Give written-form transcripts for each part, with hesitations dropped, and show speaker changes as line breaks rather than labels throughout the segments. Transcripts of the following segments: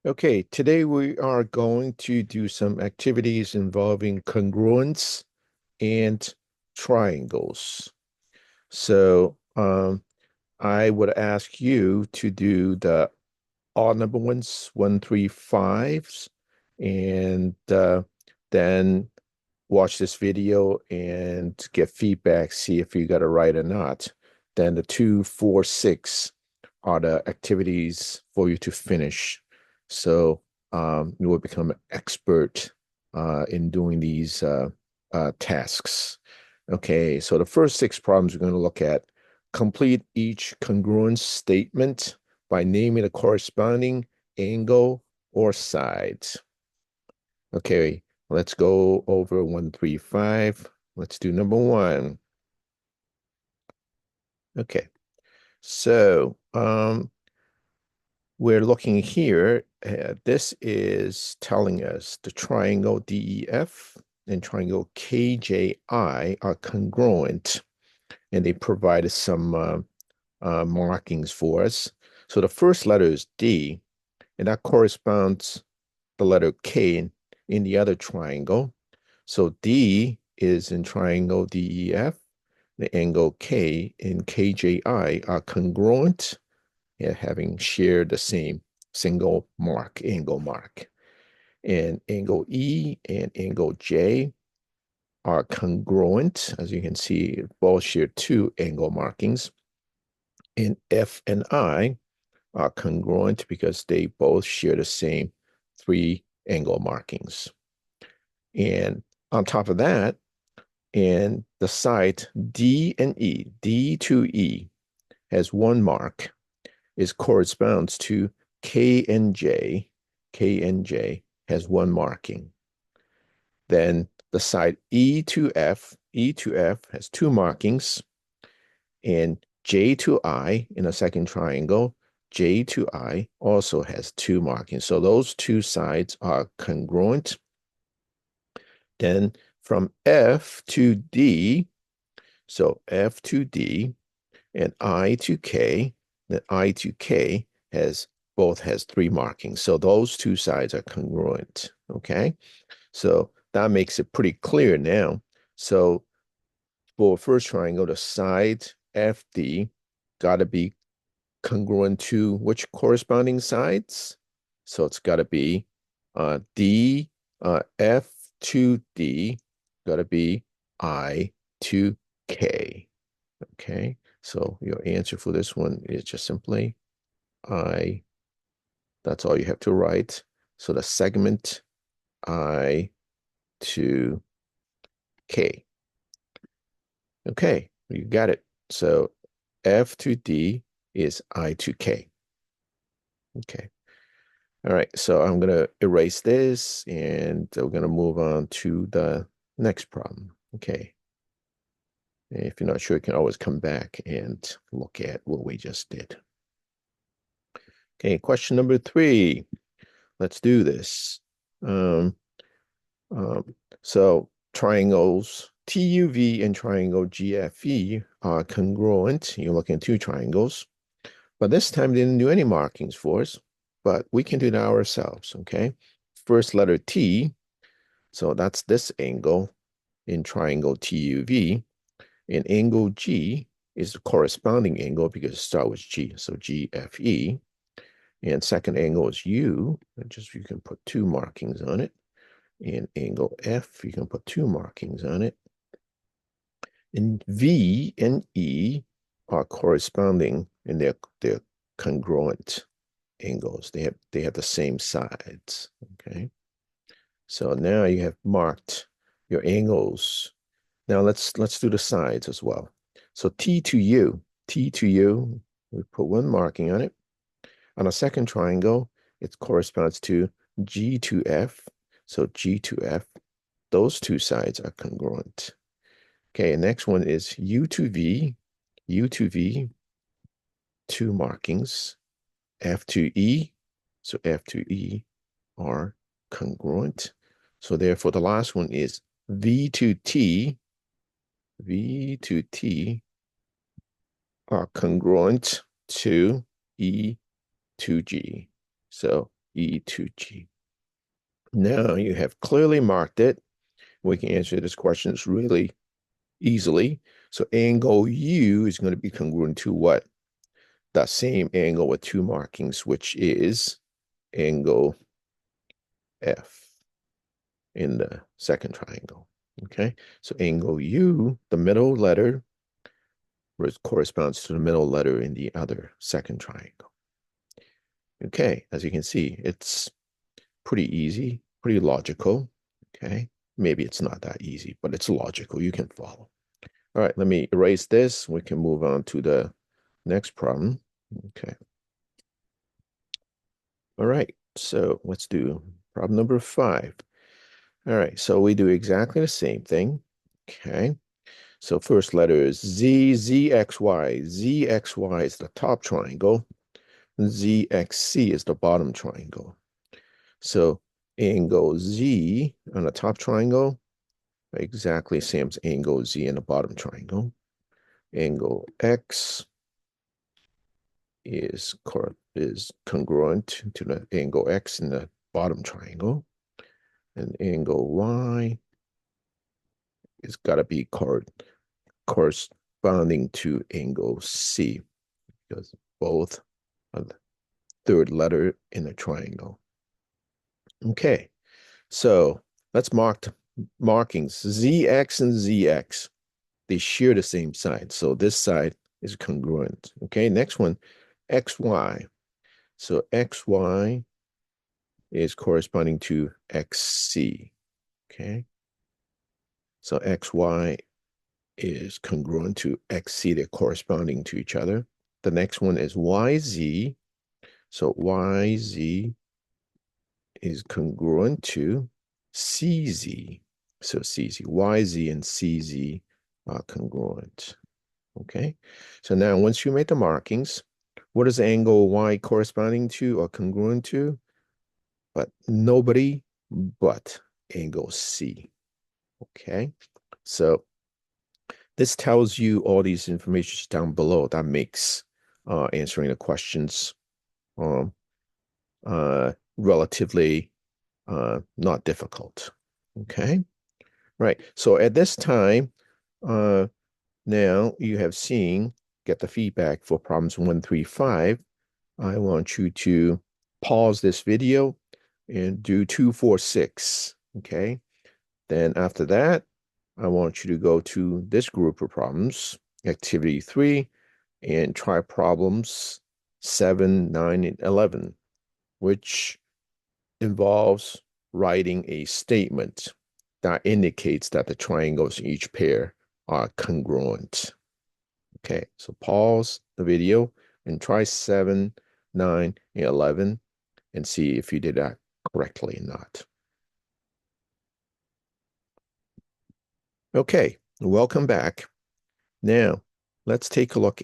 Okay, today we are going to do some activities involving congruence and triangles. So I would ask you to do the odd number ones, 1, 3, 5s, and then watch this video and get feedback, see if you got it right or not. Then the 2, 4, 6 are the activities for you to finish. So you will become an expert in doing these tasks. Okay, so the first 6 problems we're going to look at: complete each congruence statement by naming the corresponding angle or side. Okay, let's go over 1, 3, 5. Let's do number 1. Okay, so we're looking here. This is telling us the triangle DEF and triangle KJI are congruent, and they provided some markings for us. So the first letter is D, and that corresponds the letter K in the other triangle. So D is in triangle DEF. The angle K in KJI are congruent, having shared the same single mark, angle mark. And angle E and angle J are congruent. As you can see, both share 2 angle markings. And F and I are congruent because they both share the same 3 angle markings. And on top of that, in the side D and E, D to E has 1 mark. It corresponds to K and J. K and J has 1 marking. Then the side E to F has 2 markings. And J to I in a second triangle, J to I also has 2 markings. So those 2 sides are congruent. Then from F to D, so F to D and I to K, the I to K both has 3 markings. So those 2 sides are congruent. Okay. So that makes it pretty clear now. So for first triangle, the side FD got to be congruent to which corresponding sides? So it's got to be D, F to D, got to be I to K. Okay, so your answer for this one is just simply I. That's all you have to write. So the segment I to K. Okay, you got it. So F to D is I to K. Okay. All right, so I'm going to erase this and we're going to move on to the next problem. Okay. If you're not sure, you can always come back and look at what we just did. Okay, question number 3. Let's do this. Um, so triangles TUV and triangle GFE are congruent. You're looking at 2 triangles, but this time they didn't do any markings for us, but we can do that ourselves, okay? First letter T, so that's this angle in triangle TUV, and angle G is the corresponding angle because it starts with G, so GFE. And second angle is U, and just you can put 2 markings on it. And angle F, you can put 2 markings on it. And V and E are corresponding, and they're congruent angles. They have the same sides. Okay. So now you have marked your angles. Now let's do the sides as well. So T to U, we put 1 marking on it. On a second triangle, it corresponds to G to F. So G to F, those 2 sides are congruent. Okay, next one is U to V, 2 markings. F to E, so F to E are congruent. So therefore, the last one is V to T, are congruent to E to G. So E to G. Now you have clearly marked it. We can answer this question really easily. So angle U is going to be congruent to what? That same angle with two markings, which is angle F in the second triangle. Okay, so angle U, the middle letter, corresponds to the middle letter in the other second triangle. Okay, as you can see, it's pretty easy, pretty logical. Okay, maybe it's not that easy, but it's logical. You can follow. All right, let me erase this. We can move on to the next problem. Okay. All right, so let's do problem number 5. All right, so we do exactly the same thing. Okay, so first letter is Z, ZXY. ZXY is the top triangle. ZXC is the bottom triangle. So angle Z on the top triangle, exactly same as angle Z in the bottom triangle. Angle X is congruent to the angle X in the bottom triangle. And angle Y is got to be corresponding to angle C, because both are the third letter in the triangle. Okay, so let's mark markings. ZX and ZX, they share the same side. So this side is congruent. Okay, next one, XY. So XY is corresponding to XC. Okay, so XY is congruent to XC. They're corresponding to each other. The next one is YZ. So YZ is congruent to CZ. So CZ, YZ and CZ are congruent. Okay, so now once you make the markings, what is angle Y corresponding to or congruent to? But nobody but angle C. Okay, so this tells you all these information down below. That makes answering the questions relatively not difficult. Okay, right. So at this time, now you have seen, get the feedback for problems 1, 3, 5. I want you to pause this video and do 2, 4, 6. Okay. Then after that, I want you to go to this group of problems, activity 3, and try problems 7, 9, and 11, which involves writing a statement that indicates that the triangles in each pair are congruent. Okay, so pause the video and try 7, 9, and 11 and see if you did that correctly or not. Okay, welcome back. Now, let's take a look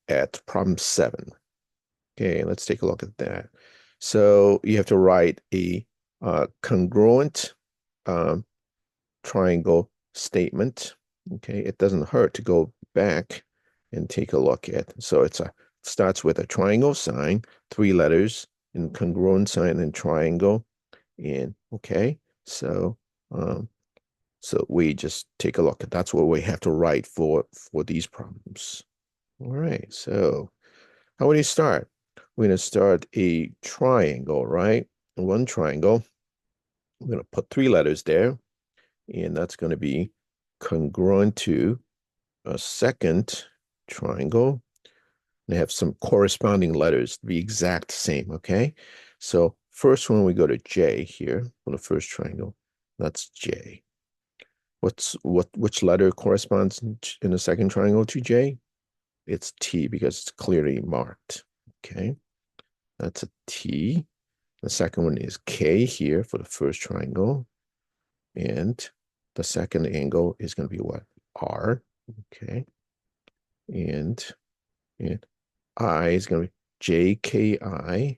at problem 7. Okay, let's take a look at that. So you have to write a congruent triangle statement. Okay, it doesn't hurt to go back and take a look at. So it starts with a triangle sign, 3 letters, and congruent sign and triangle. And okay, so we just take a look at that's what we have to write for these problems. All right, so how would you start? We're going to start a triangle, right? One triangle. We're going to put 3 letters there, and that's going to be congruent to a second triangle. They have some corresponding letters to be exact same, okay? So first one, we go to J here for the first triangle. That's J. Which letter corresponds in the second triangle to J? It's T because it's clearly marked. Okay, that's a T. The second one is K here for the first triangle. And the second angle is going to be what? R. Okay. And I is going to be JKI.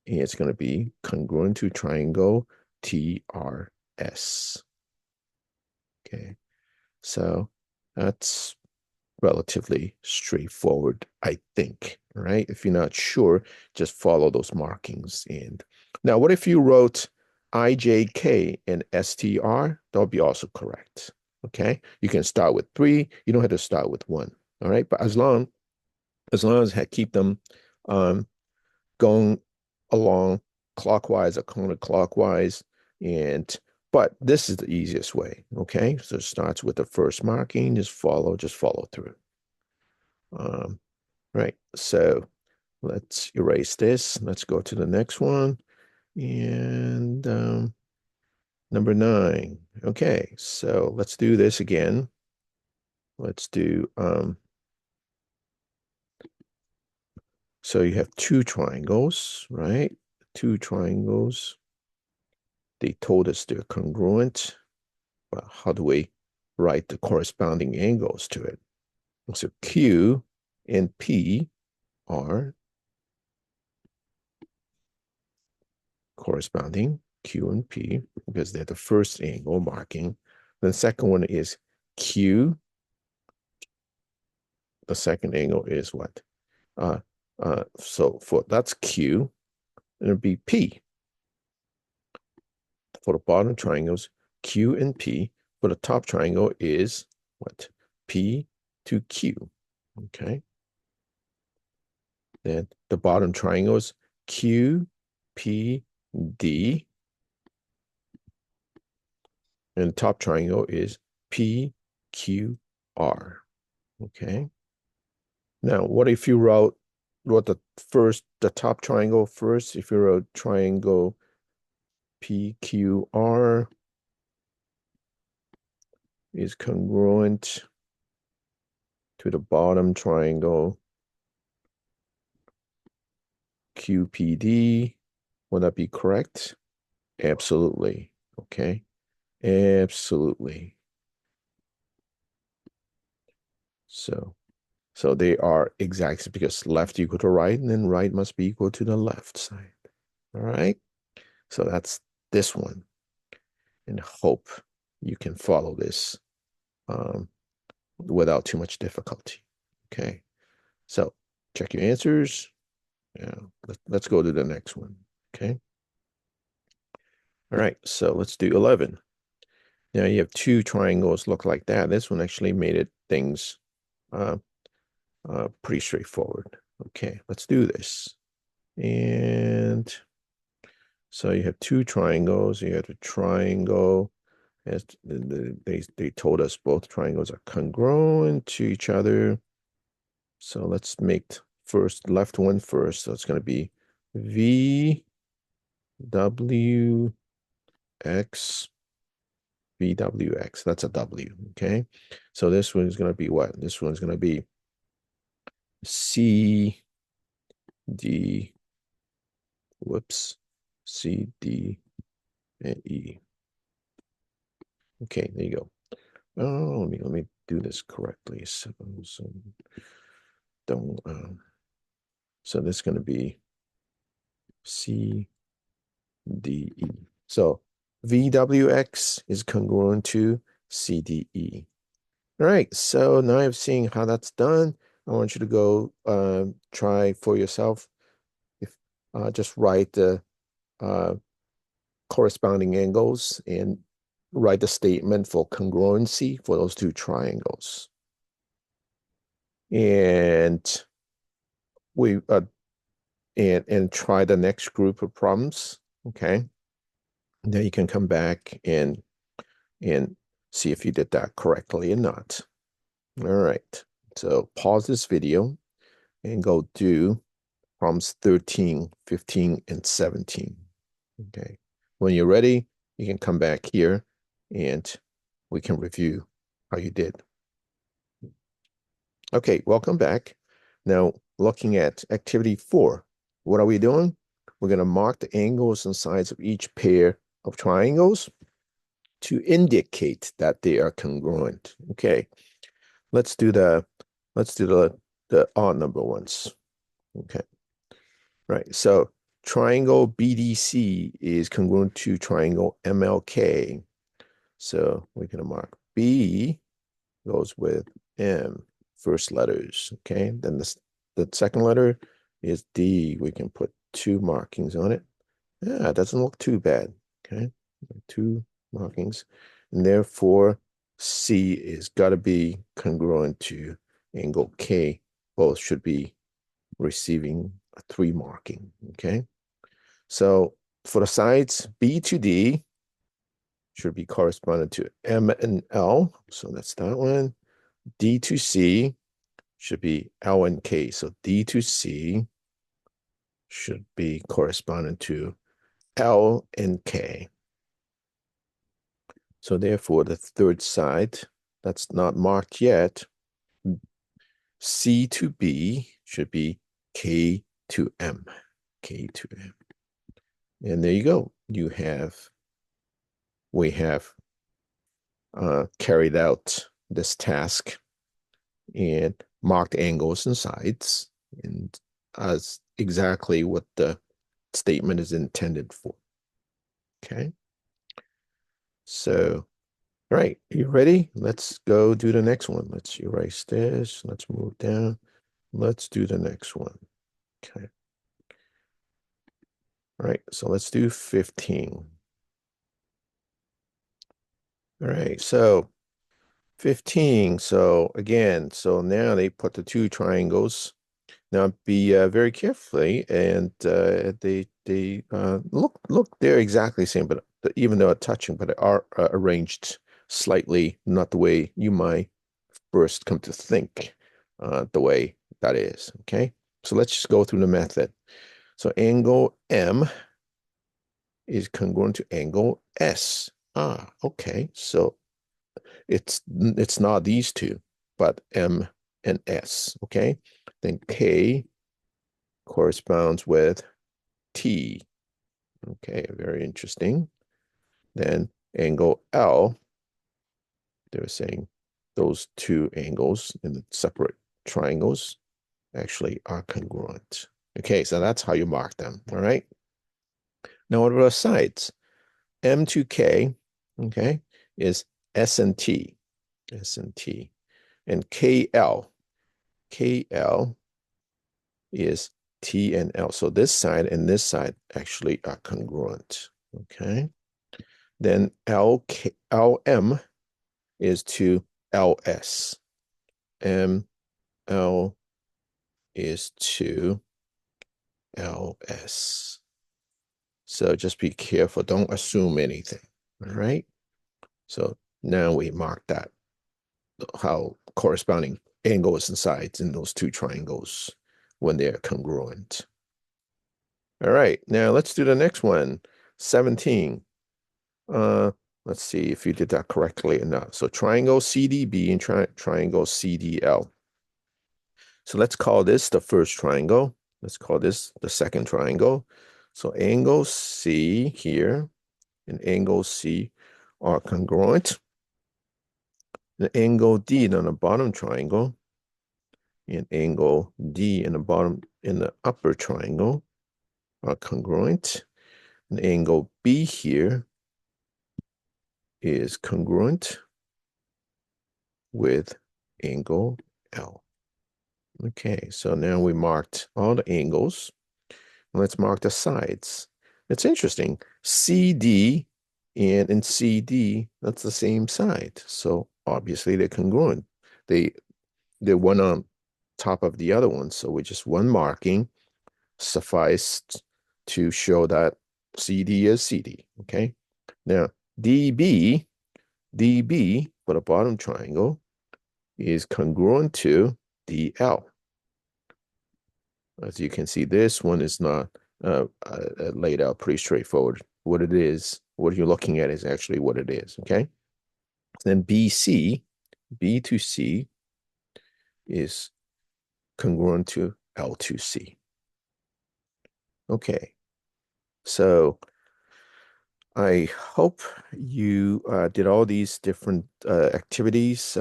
And it's going to be congruent to triangle TRS. Okay. So that's relatively straightforward, I think. All right. If you're not sure, just follow those markings. And now, what if you wrote IJK and STR? That'll be also correct. Okay. You can start with 3. You don't have to start with 1. All right. But as I keep them going along clockwise or counterclockwise, and but this is the easiest way. Okay. So it starts with the first marking, just follow through. Right. So let's erase this. Let's go to the next one. And number 9. Okay. So let's do this again. Let's do, so you have 2 triangles, right? 2 triangles. They told us they're congruent. Well, how do we write the corresponding angles to it? So Q and P are corresponding, Q and P, because they're the first angle marking. The second one is Q. The second angle is what? So for that's Q, and it'd be P. For the bottom triangles, Q and P. For the top triangle is what? P to Q. Okay. Then the bottom triangles, Q, P, D. And the top triangle is P, Q, R. Okay. Now, what if you wrote the top triangle first? If you wrote triangle PQR is congruent to the bottom triangle QPD, would that be correct? Absolutely. Okay. Absolutely. So they are exact because left equal to right, and then right must be equal to the left side. All right. So that's this one. And hope you can follow this without too much difficulty. Okay. So check your answers. Yeah. Let's go to the next one. Okay. All right. So let's do 11. Now you have 2 triangles look like that. This one actually made it things pretty straightforward. Okay, let's do this. And so you have 2 triangles. You have a triangle. As they told us both triangles are congruent to each other. So let's make first left one first. So it's going to be V W X V W X. That's a W. Okay. So this one is going to be what? This one's going to be C D. Whoops. C D and E. Okay, there you go. Oh, let me do this correctly. So don't. So this is going to be C D E. So VWX is congruent to CDE. All right. So now I've seen how that's done. I want you to go try for yourself. If just write the corresponding angles and write the statement for congruency for those 2 triangles. And we and try the next group of problems. Okay. Then you can come back and see if you did that correctly or not. All right. So pause this video and go do problems 13, 15, and 17. Okay. When you're ready, you can come back here and we can review how you did. Okay, welcome back. Now, looking at activity 4, what are we doing? We're going to mark the angles and sides of each pair of triangles to indicate that they are congruent. Okay, let's do the odd number ones. Okay, right. So triangle BDC is congruent to triangle MLK. So we're going to mark B goes with M. first letters, okay? Then the second letter is D. We can put 2 markings on it. Yeah, it doesn't look too bad, okay? 2 markings. And therefore, C is got to be congruent to angle K. Both should be receiving a 3 marking, okay? So for the sides, B to D should be corresponding to M and L. So that's that one. D to C should be L and K. So D to C should be corresponding to L and K. So therefore, the third side that's not marked yet, C to B should be K to M. K to M. And there you go. We have carried out this task and marked angles and sides, and as exactly what the statement is intended for. Okay. So, all right, you ready? Let's go do the next one. Let's erase this. Let's move down. Let's do the next one. Okay. All right, so let's do 15. All right, so 15. So again, so now they put the 2 triangles. Now be very carefully, and they look they're exactly the same, but even though touching, but they are arranged slightly not the way you might first come to think, the way that is. Okay, so let's just go through the method. So angle M is congruent to angle S. Ah, okay, so it's not these two, but M and S. Okay, then K corresponds with T. Okay, very interesting. Then angle L, they're saying those 2 angles in the separate triangles actually are congruent. Okay, so that's how you mark them. All right. Now, what about sides? M to K, okay, is S and T, S and T. And KL is T and L. So this side and this side actually are congruent. Okay. Then LM is to LS. ML is to LS. So just be careful. Don't assume anything. All right. So now we mark that, how corresponding angles and sides in those 2 triangles when they're congruent. All right, now let's do the next one, 17. Let's see if you did that correctly or not. So triangle CDB and triangle CDL. So let's call this the first triangle. Let's call this the second triangle. So angle C here and angle C are congruent. The angle D on the bottom triangle and angle D in the upper triangle are congruent. And angle B here is congruent with angle L. Okay, so now we marked all the angles. Let's mark the sides. It's interesting. CD and CD, that's the same side. So obviously they're congruent. They're one on top of the other one. So we just one marking sufficed to show that CD is CD. Okay. Now DB for the bottom triangle is congruent to DL. As you can see, this one is not laid out pretty straightforward. What it is, what you're looking at is actually what it is, okay? Then BC, B to C is congruent to L to C. Okay, so I hope you did all these different activities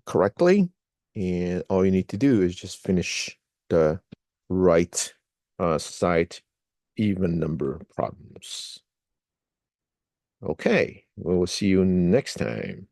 correctly, and all you need to do is just finish the right side even number problems. Okay, we'll see you next time.